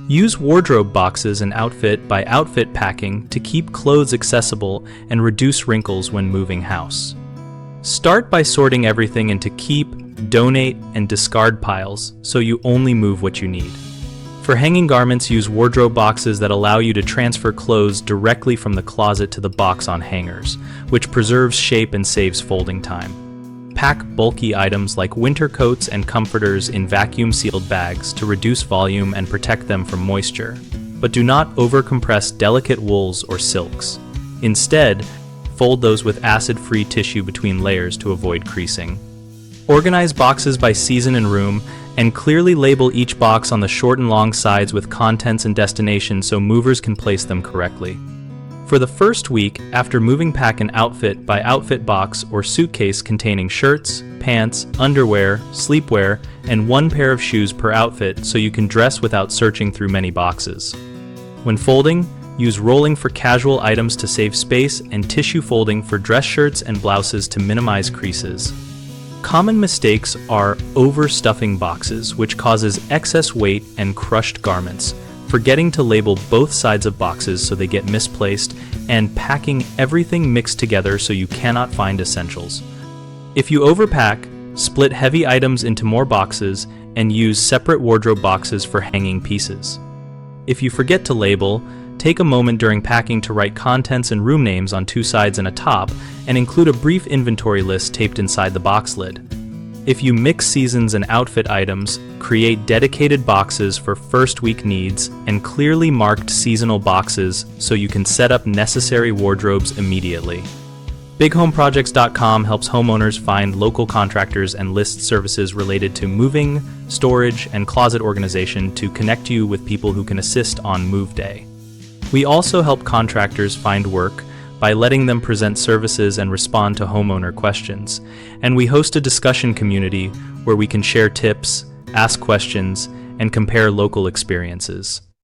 Use wardrobe boxes and outfit by outfit packing to keep clothes accessible and reduce wrinkles when moving house. Start by sorting everything into keep, donate, and discard piles so you only move what you need. For hanging garments, use wardrobe boxes that allow you to transfer clothes directly from the closet to the box on hangers, which preserves shape and saves folding time. Pack bulky items like winter coats and comforters in vacuum-sealed bags to reduce volume and protect them from moisture, but do not overcompress delicate wools or silks. Instead, fold those with acid-free tissue between layers to avoid creasing. Organize boxes by season and room, and clearly label each box on the short and long sides with contents and destination so movers can place them correctly. For the first week, after moving, pack an outfit by outfit box or suitcase containing shirts, pants, underwear, sleepwear, and one pair of shoes per outfit so you can dress without searching through many boxes. When folding, use rolling for casual items to save space and tissue folding for dress shirts and blouses to minimize creases. Common mistakes are overstuffing boxes, which causes excess weight and crushed garments, forgetting to label both sides of boxes so they get misplaced, and packing everything mixed together so you cannot find essentials. If you overpack, split heavy items into more boxes and use separate wardrobe boxes for hanging pieces. If you forget to label, take a moment during packing to write contents and room names on two sides and a top, and include a brief inventory list taped inside the box lid. If you mix seasons and outfit items, create dedicated boxes for first week needs and clearly marked seasonal boxes so you can set up necessary wardrobes immediately. BigHomeProjects.com helps homeowners find local contractors and lists services related to moving, storage, and closet organization to connect you with people who can assist on move day. We also help contractors find work by letting them present services and respond to homeowner questions. And we host a discussion community where we can share tips, ask questions, and compare local experiences.